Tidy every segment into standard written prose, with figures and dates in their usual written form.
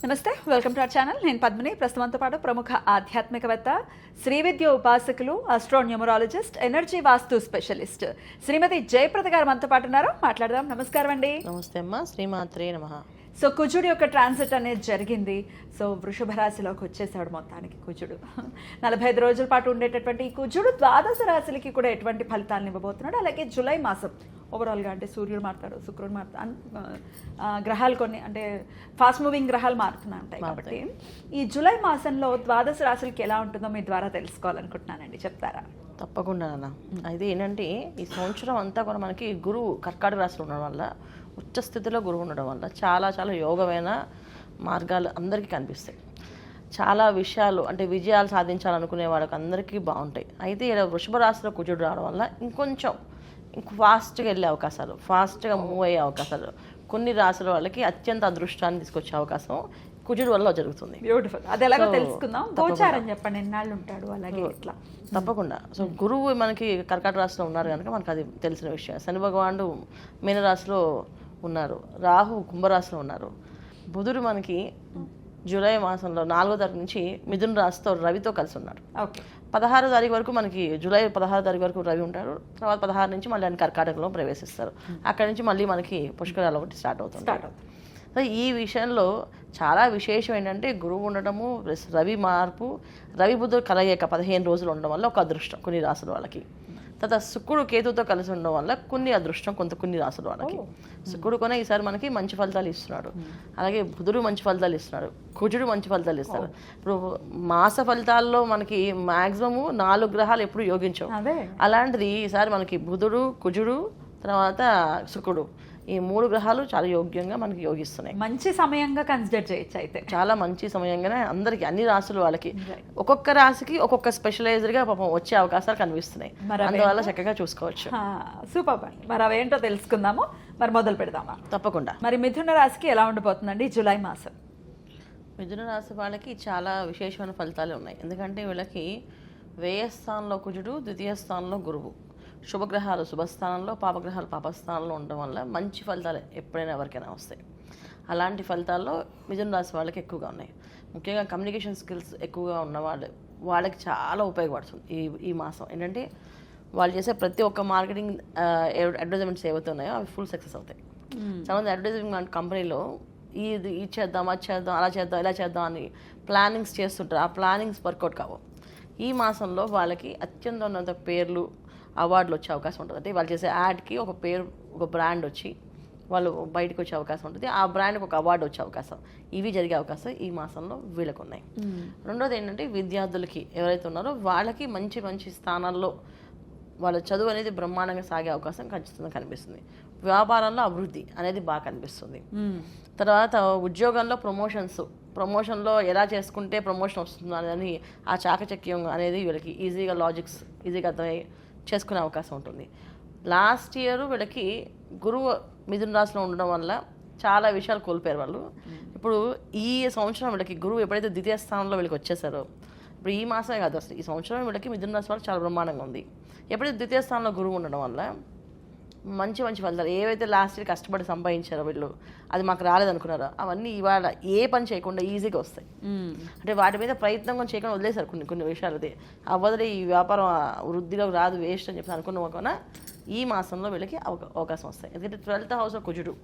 నమస్తే, welcome to our channel. నేను పద్మిని. ప్రస్తుతంతో పాటు ప్రముఖ ఆధ్యాత్మికవేత్త, శ్రీ విద్య ఉపాసకులు, ఆస్ట్రోన్యూమరాలజిస్ట్, ఎనర్జీ వాస్తు స్పెషలిస్ట్ శ్రీమతి జయప్రద గారు మనతో పాటు ఉన్నారు. మాట్లాడదాం. నమస్కారం అండి. నమస్తే అమ్మా. శ్రీమాత్రే నమః. సో కుజుడు యొక్క ట్రాన్సిట్ అనేది జరిగింది. సో వృషభ రాశిలోకి వచ్చేసాడు మొత్తానికి కుజుడు. 45 రోజుల పాటు ఉండేటటువంటి ఈ కుజుడు ద్వాదశ రాశులకి కూడా ఎటువంటి ఫలితాలను ఇవ్వబోతున్నాడు. అలాగే జూలై మాసం ఓవరాల్గా అంటే సూర్యుడు మారుతాడు, శుక్రుడు మారుతాడు, గ్రహాలు కొన్ని అంటే ఫాస్ట్ మూవింగ్ గ్రహాలు మారుతూనే ఉంటాయి. కాబట్టి ఈ జూలై మాసంలో ద్వాదశ రాశులకి ఎలా ఉంటుందో మీ ద్వారా తెలుసుకోవాలనుకుంటున్నానండి, చెప్తారా? తప్పకుండా అన్న. అయితే ఏంటంటే ఈ సంవత్సరం అంతా కూడా మనకి గురువు కర్కాటక రాశిలో ఉండడం వల్ల, ఉచ్చ స్థితిలో గురువు ఉండడం వల్ల చాలా చాలా యోగమైన మార్గాలు అందరికీ కనిపిస్తాయి. చాలా విషయాలు అంటే విజయాలు సాధించాలనుకునే వాళ్ళకి అందరికీ బాగుంటాయి. అయితే ఇలా వృషభ రాశిలో కుజుడు రావడం వల్ల ఇంకొంచెం ఫాస్ట్గా వెళ్ళే అవకాశాలు, ఫాస్ట్గా మూవ్ అయ్యే అవకాశాలు, కొన్ని రాశుల వాళ్ళకి అత్యంత అదృష్టాన్ని తీసుకొచ్చే అవకాశం కుజుడు వల్ల జరుగుతుంది. బ్యూటిఫుల్. అది ఎలాగో తెలుసుకుందాం. గోచారం చెప్పండి, ఎన్నాళ్ళు ఉంటాడు, అలాగే ఇట్లా. తప్పకుండా. సో గురువు మనకి కర్కాటక రాశిలో ఉన్నారు కనుక మనకు అది తెలిసిన విషయం. శని భగవానుడు మీనరాశిలో ఉన్నారు, రాహు కుంభరాశిలో ఉన్నారు, బుధుడు మనకి జూలై మాసంలో 4వ తారీఖు నుంచి మిథున రాశితో రవితో కలిసి ఉన్నారు. 16వ తారీఖు వరకు మనకి జూలై 16వ తారీఖు వరకు రవి ఉంటారు. తర్వాత 16 నుంచి మళ్ళీ ఆయన కర్కాటకలో ప్రవేశిస్తారు. అక్కడి నుంచి మళ్ళీ మనకి పుష్కరాలు ఒకటి స్టార్ట్ అవుతుంది. సో ఈ విషయంలో చాలా విశేషం ఏంటంటే గురువు ఉండటము, రవి మార్పు, రవి బుధుడు కలయిక 15 రోజులు ఉండడం వల్ల ఒక అదృష్టం కొన్ని రాసుల వాళ్ళకి. తర్వాత శుక్రుడు కేతుతో కలిసి ఉండడం వల్ల కొన్ని అదృష్టం కొన్ని రాసుల వాళ్ళకి. శుక్రుడు కొనే ఈసారి మనకి మంచి ఫలితాలు ఇస్తున్నాడు. అలాగే బుధుడు మంచి ఫలితాలు ఇస్తున్నాడు, కుజుడు మంచి ఫలితాలు ఇస్తారు. ఇప్పుడు మాస ఫలితాల్లో మనకి మాక్సిమము 4 గ్రహాలు ఎప్పుడు యోగించవు. అలాంటిది ఈసారి మనకి బుధుడు, కుజుడు, తర్వాత శుక్రుడు, ఈ 3 గ్రహాలు చాలా యోగ్యంగా మనకి యోగిస్తున్నాయి. మంచి సమయంగా కన్సిడర్ చేయొచ్చు. అయితే చాలా మంచి సమయంగానే అందరికి అన్ని రాశుల వాళ్ళకి ఒక్కొక్క రాశికి ఒక్కొక్క స్పెషలైజ్డ్గా పాపం వచ్చే అవకాశాలు కనిపిస్తున్నాయి. అందువల్ల చక్కగా చూసుకోవచ్చు. సూపర్ అండి. మరి అవేంటో తెలుసుకుందాము. మరి మొదలు పెడదామా? తప్పకుండా. మరి మిథున రాశికి ఎలా ఉండబోతుందండి జూలై మాసం? మిథున రాశి వాళ్ళకి చాలా విశేషమైన ఫలితాలు ఉన్నాయి. ఎందుకంటే వీళ్ళకి వ్యయ స్థానంలో కుజుడు, ద్వితీయ స్థానంలో గురువు, శుభగ్రహాలు శుభస్థానంలో, పాపగ్రహాలు పాపస్థానంలో ఉండడం వల్ల మంచి ఫలితాలు ఎప్పుడైనా ఎవరికైనా వస్తాయి. అలాంటి ఫలితాల్లో మిథున రాశి వాళ్ళకి ఎక్కువగా ఉన్నాయి. ముఖ్యంగా కమ్యూనికేషన్ స్కిల్స్ ఎక్కువగా ఉన్న వాళ్ళకి చాలా ఉపయోగపడుతుంది ఈ మాసం. ఏంటంటే వాళ్ళు చేసే ప్రతి ఒక్క మార్కెటింగ్ అడ్వర్టైజ్మెంట్స్ ఏవైతే ఉన్నాయో అవి ఫుల్ సక్సెస్ అవుతాయి. చాలామంది అడ్వర్టైజ్మెంట్ కంపెనీలో ఇది చేద్దాం, అది చేద్దాం, అలా చేద్దాం, ఇలా చేద్దాం అని ప్లానింగ్స్ చేస్తుంటారు. ఆ ప్లానింగ్స్ వర్కౌట్ కావు. ఈ మాసంలో వాళ్ళకి అత్యంత ఉన్నత పేర్లు, అవార్డులు వచ్చే అవకాశం ఉంటుంది. అంటే వాళ్ళు చేసే యాడ్కి ఒక పేరు, ఒక బ్రాండ్ వచ్చి వాళ్ళు బయటకు వచ్చే అవకాశం ఉంటుంది. ఆ బ్రాండ్కి ఒక అవార్డు వచ్చే అవకాశం, ఇవి జరిగే అవకాశం ఈ మాసంలో వీళ్ళకు ఉన్నాయి. రెండోది ఏంటంటే విద్యార్థులకి ఎవరైతే ఉన్నారో వాళ్ళకి మంచి మంచి స్థానాల్లో వాళ్ళ చదువు అనేది బ్రహ్మాండంగా సాగే అవకాశం ఖచ్చితంగా కనిపిస్తుంది. వ్యాపారంలో అభివృద్ధి అనేది బాగా కనిపిస్తుంది. తర్వాత ఉద్యోగంలో ప్రమోషన్లో ఎలా చేసుకుంటే ప్రమోషన్ వస్తుంది అనేది ఆ చాకచక్యం అనేది వీళ్ళకి ఈజీగా ఈజీగా అర్థమై చేసుకునే అవకాశం ఉంటుంది. లాస్ట్ ఇయర్ వీళ్ళకి గురువు మిథున రాశిలో ఉండడం వల్ల చాలా విషయాలు కోల్పోయారు వాళ్ళు. ఇప్పుడు ఈ సంవత్సరం వీళ్ళకి గురువు ఎప్పుడైతే ద్వితీయ స్థానంలో వీళ్ళకి వచ్చేసారో, ఇప్పుడు ఈ మాసమే కాదు అసలు ఈ సంవత్సరం వీళ్ళకి మిథున రాశి వాళ్ళు చాలా బ్రహ్మాండంగా ఉంది. ఎప్పుడైతే ద్వితీయ స్థానంలో గురువు ఉండడం వల్ల మంచి మంచి ఫలితాలు ఏవైతే లాస్ట్ ఇయర్ కష్టపడి సంపాదించారో వీళ్ళు, అది మాకు రాలేదనుకున్నారో అవన్నీ ఇవాళ ఏ పని చేయకుండా ఈజీగా వస్తాయి. అంటే వాటి మీద ప్రయత్నం కొంచెం చేయకుండా వదిలేశారు కొన్ని విషయాలు. అదే అవ్వదులే, ఈ వ్యాపారం వృద్ధిలోకి రాదు, వేస్ట్ అని చెప్పి అనుకున్న ఈ మాసంలో వీళ్ళకి అవకాశం వస్తాయి. ఎందుకంటే 12th హౌస్లో కుజుడు,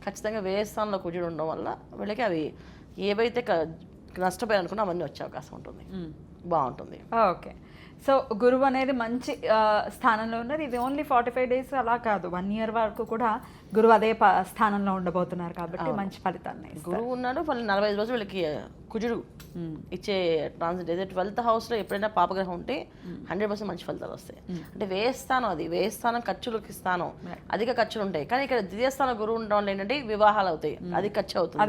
ఖచ్చితంగా వ్యయ స్థానంలో కుజుడు ఉండడం వల్ల వీళ్ళకి అవి ఏవైతే నష్టపోయారు అనుకున్నా అవన్నీ వచ్చే అవకాశం ఉంటుంది. బాగుంటుంది. ఓకే. సో గురువు అనేది మంచి స్థానంలో ఉన్నది. ఇది ఓన్లీ 45 days అలా కాదు, 1 year వరకు కూడా గురువు అదే స్థానంలో ఉండబోతున్నారు. కాబట్టి మంచి ఫలితాన్ని గురువు ఉన్నాడు. 45 రోజులు వీళ్ళకి కుజుడు ఇచ్చే ట్రాన్సిట్. అయితే 12th హౌస్లో ఎప్పుడైనా పాపగ్రహం ఉంటే 100% మంచి ఫలితాలు వస్తాయి. అంటే వ్యయస్థానం, అది వ్యయస్థానం ఖర్చులకి స్థానం, అధిక ఖర్చులు ఉంటాయి. కానీ ఇక్కడ ద్వితీయ స్థానం గురువు ఉండడం వల్ల ఏంటంటే వివాహాలు అవుతాయి, అది ఖర్చు అవుతుంది,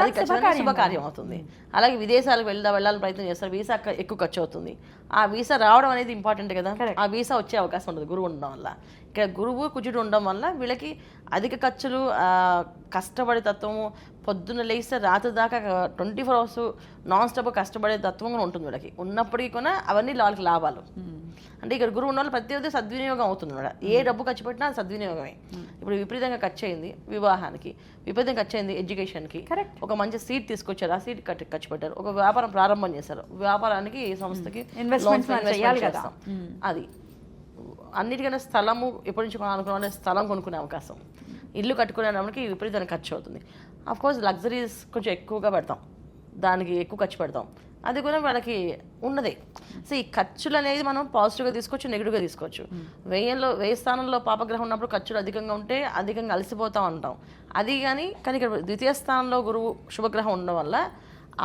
అది శుభకార్యం అవుతుంది. అలాగే విదేశాలకు వెళ్ళాలని ప్రయత్నం చేస్తారు, వీసా ఎక్కువ ఖర్చు అవుతుంది. ఆ వీసా రావడం అనేది ఇంపార్టెంట్ కదా, ఆ వీసా వచ్చే అవకాశం ఉంటుంది గురువు ఉండడం వల్ల. ఇక్కడ గురువు కుజుడు ఉండడం వల్ల వీళ్ళకి అధిక ఖర్చులు, కష్టపడే తత్వము, పొద్దున్న లేస్తే రాత్రి దాకా 24 hours నాన్ స్టాప్ కష్టపడే తత్వం కూడా ఉంటుంది వీళ్ళకి. ఉన్నప్పటికీ కూడా అవన్నీ వాళ్ళకి లాభాలు. అంటే ఇక్కడ గురువు ఉన్న వాళ్ళు ప్రతిదీ సద్వినియోగం అవుతుంది అన్నమాట. ఏ డబ్బు ఖర్చు పెట్టినా అది సద్వినియోగమే. ఇప్పుడు విపరీతంగా ఖర్చు అయింది వివాహానికి, విపరీతంగా ఖర్చు అయింది ఎడ్యుకేషన్కి, Correct. ఒక మంచి సీట్ తీసుకొచ్చారు, ఆ సీట్ ఖర్చు పెట్టారు, ఒక వ్యాపారం ప్రారంభం చేశారు, వ్యాపారానికి సంస్థకి Investments loans మనం చేయాలి కదా. చేస్తాం. అది అన్నిటికన్నా స్థలము ఎప్పటి నుంచి కొనాలనుకున్న స్థలం కొనుక్కునే అవకాశం, ఇల్లు కట్టుకునేటప్పటికి విపరీతంగా ఖర్చు అవుతుంది. కోర్స్ లగ్జరీస్ కొంచెం ఎక్కువగా పెడతాం, దానికి ఎక్కువ ఖర్చు పెడతాం, అది కూడా వాళ్ళకి ఉన్నదే. సో ఈ ఖర్చులు అనేది మనం పాజిటివ్గా తీసుకోవచ్చు, నెగిటివ్గా తీసుకోవచ్చు. వెయ్యి స్థానంలో పాపగ్రహం ఉన్నప్పుడు ఖర్చులు అధికంగా ఉంటే అధికంగా అలసిపోతాం అంటాం. అది కానీ ఇక్కడ ద్వితీయ స్థానంలో గురువు శుభగ్రహం ఉండడం వల్ల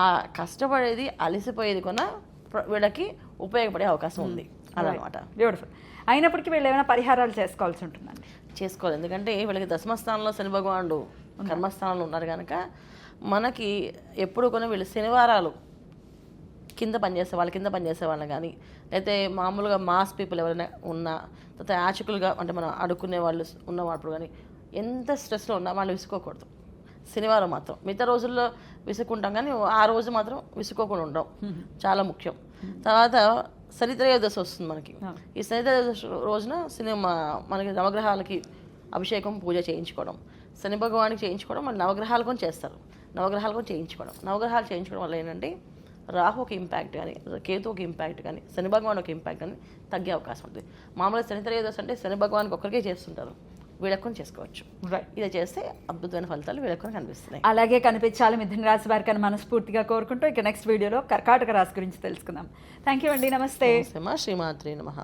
ఆ కష్టపడేది అలసిపోయేది కూడా వీళ్ళకి ఉపయోగపడే అవకాశం ఉంది అదనమాట. బ్యూటిఫుల్. అయినప్పటికీ వీళ్ళు ఏమైనా పరిహారాలు చేసుకోవాల్సి ఉంటుందండి? చేసుకోవాలి, ఎందుకంటే వీళ్ళకి దశమస్థానంలో శని భగవానుడు కర్మస్థానంలో ఉన్నారు కనుక మనకి ఎప్పుడు కూడా వీళ్ళు శనివారాలు కింద పనిచేసే వాళ్ళని కానీ, లేకపోతే మామూలుగా మాస్ పీపుల్ ఎవరైనా ఉన్నా, తర్వాత యాచకులుగా అంటే మనం అడుక్కునే వాళ్ళు ఉన్నప్పుడు కానీ ఎంత స్ట్రెస్లో ఉన్నా వాళ్ళు విసుకోకూడదు. శనివారం మాత్రం, మిగతా రోజుల్లో విసుక్కుంటాం కానీ ఆ రోజు మాత్రం విసుకోకుండా ఉండడం చాలా ముఖ్యం. తర్వాత శనిత్రయోదశి వస్తుంది మనకి. ఈ శనిత్రయోదశి రోజున మనకి నవగ్రహాలకి అభిషేకం పూజ చేయించుకోవడం, శని భగవానికి చేయించుకోవడం, మళ్ళీ నవగ్రహాలు కూడా చేస్తారు, నవగ్రహాలు కూడా చేయించుకోవడం. నవగ్రహాలు చేయించుకోవడం వల్ల ఏంటంటే రాహు ఒక ఇంపాక్ట్ కానీ, కేతు ఒక ఇంపాక్ట్ కానీ, శని భగవాన్ ఒక ఇంపాక్ట్ కానీ తగ్గే అవకాశం ఉంటుంది. మామూలుగా శనిత్రయోదశి అంటే శని భగవానికి ఒక్కరికే చేస్తుంటారు, వీళ్ళకొని చేసుకోవచ్చు. ఇలా చేస్తే అద్భుతమైన ఫలితాలు వీళ్ళకొని కనిపిస్తున్నాయి. అలాగే కనిపించాలి మిథున రాశి వారికి అని మనస్ఫూర్తిగా కోరుకుంటూ ఇక నెక్స్ట్ వీడియోలో కర్కాటక రాశి గురించి తెలుసుకుందాం. థ్యాంక్ యూ అండి. నమస్తే. శ్రీమాత్రే నమః.